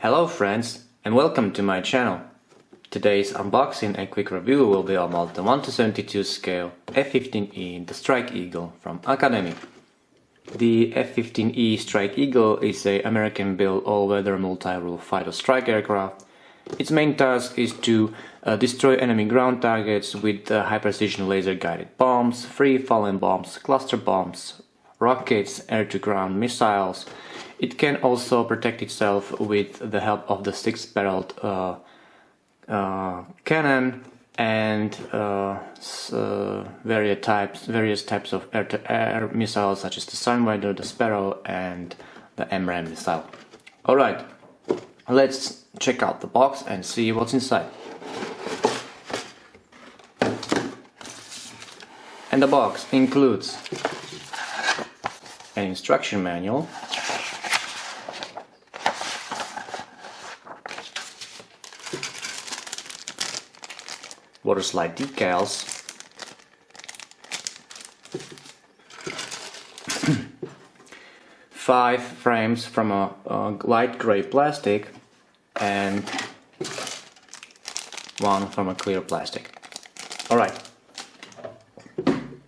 Hello friends and welcome to my channel. Today's unboxing and quick review will be about the 1:72 scale F-15E, the Strike Eagle from Academy. The F-15E Strike Eagle is an American-built all-weather multi-role fighter strike aircraft. Its main task is to destroy enemy ground targets with high-precision laser-guided bombs, free-falling bombs, cluster bombs, rockets, air-to-ground missiles. It can also protect itself with the help of the six-barreled cannon and various types of air-to-air missiles such as the Sidewinder, the Sparrow and the MRAM missile. Alright, let's check out the box and see what's inside. And the box includes an instruction manual, water slide decals, five frames from a light gray plastic and one from a clear plastic. Alright,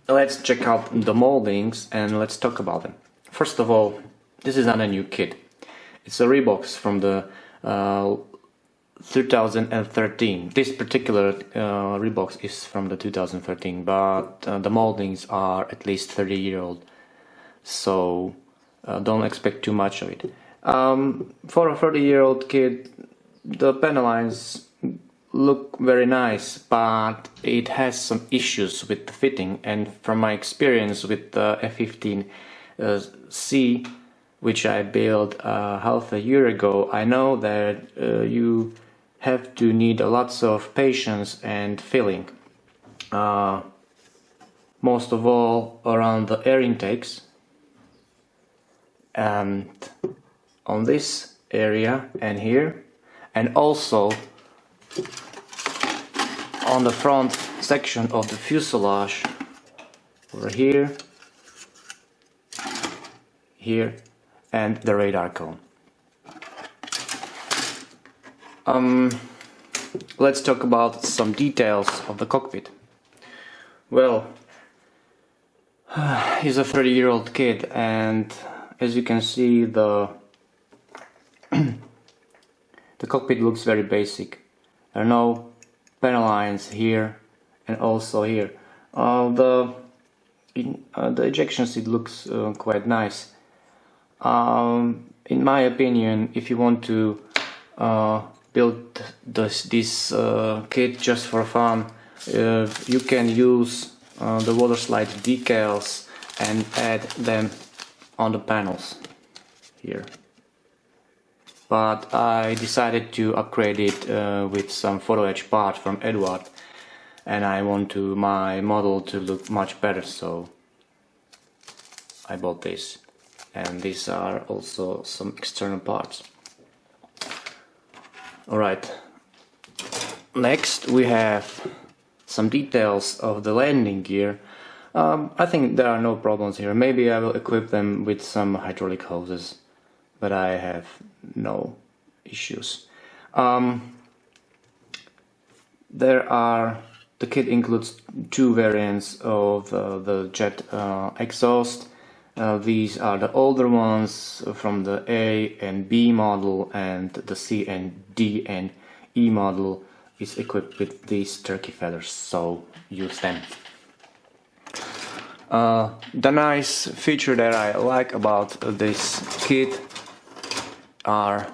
let's check out the moldings and let's talk about them. First of all, this is not a new kit. It's a rebox from the 2013. This particular rebox is from the 2013, but the moldings are at least 30-year-old, so don't expect too much of it. For a 30-year-old kit, the panel lines look very nice, but it has some issues with the fitting, and from my experience with the F-15C, which I built half a year ago, I know that you have to need lots of patience and filling, most of all around the air intakes and on this area and here, and also on the front section of the fuselage over here, here and the radar cone. Let's talk about some details of the cockpit. Well, he's a 30-year-old kid, and as you can see, the cockpit looks very basic. There are no panel lines here and also here. The ejection seat looks quite nice. In my opinion, if you want to build this kit just for fun, you can use the water slide decals and add them on the panels here. But I decided to upgrade it with some photo etch part from Edward, and I want my model to look much better, so I bought this. And these are also some external parts. Alright, next we have some details of the landing gear. I think there are no problems here. Maybe I will equip them with some hydraulic hoses, but I have no issues. The kit includes two variants of the jet exhaust. These are the older ones from the A and B model, and the C and D and E model is equipped with these turkey feathers, so use them. The nice feature that I like about this kit are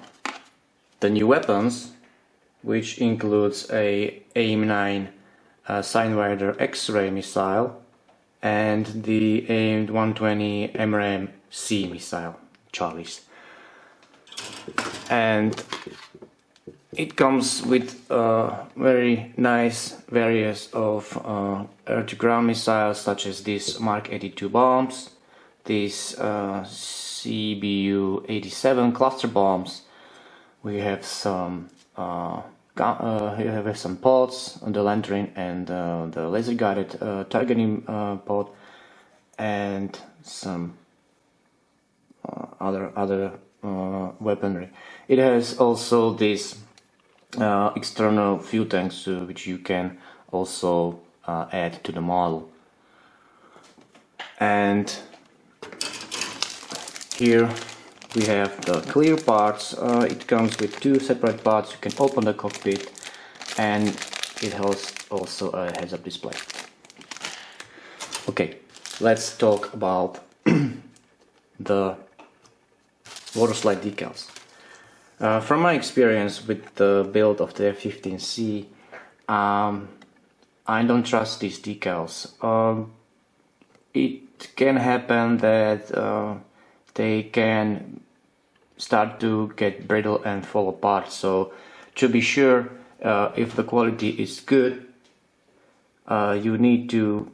the new weapons, which includes a AIM-9 Sidewinder X-ray missile and the AIM-120 MRAM C missile, Charlies. And it comes with very nice various of air-to-ground missiles, such as these Mark 82 bombs, these CBU-87 cluster bombs. We have some some pods on the lantern and the laser-guided targeting pod, and some other weaponry. It has also this external fuel tanks which you can also add to the model. And here we have the clear parts. It comes with two separate parts. You can open the cockpit, and it has also a heads-up display. Okay, let's talk about the water slide decals. From my experience with the build of the F-15C, I don't trust these decals. It can happen that they can start to get brittle and fall apart, so to be sure, if the quality is good, you need to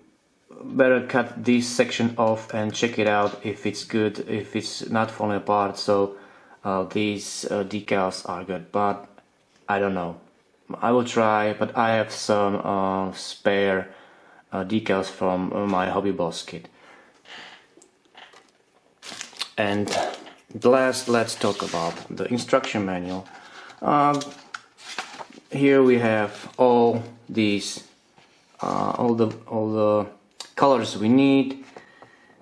better cut this section off and check it out if it's good, if it's not falling apart. So these decals are good, but I don't know. I will try, but I have some spare decals from my Hobby Boss kit. And last, let's talk about the instruction manual. Here we have all these, all the colors we need.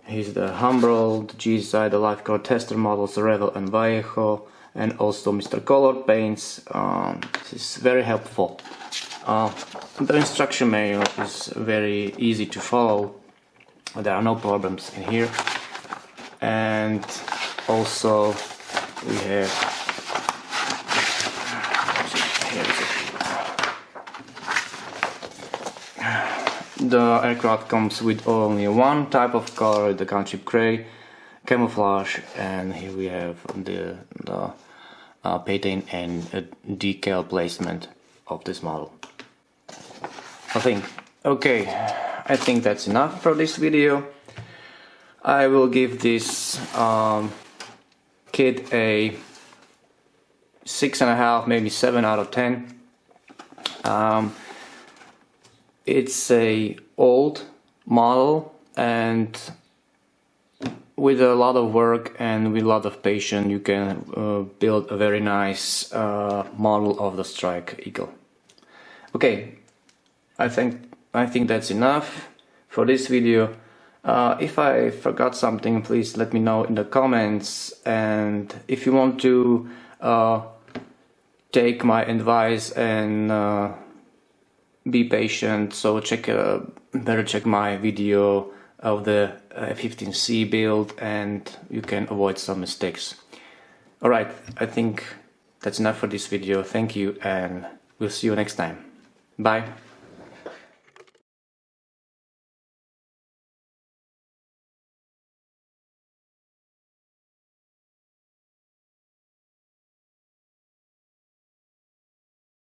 Here's the Humbrol, the GSI, the Life Color Tester models, the Revel and Vallejo, and also Mr. Color paints. This is very helpful. The instruction manual is very easy to follow. There are no problems in here. And also we have, the aircraft comes with only one type of color, the gunship gray, camouflage, and here we have the patent and decal placement of this model. I think that's enough for this video. I will give this kit a 6.5, maybe 7 out of 10. It's a old model, and with a lot of work and with a lot of patience you can build a very nice model of the Strike Eagle. Okay, I think that's enough for this video. If I forgot something, please let me know in the comments, and if you want to take my advice and be patient, so better check my video of the F-15C build and you can avoid some mistakes. Alright, I think that's enough for this video. Thank you, and we'll see you next time. Bye.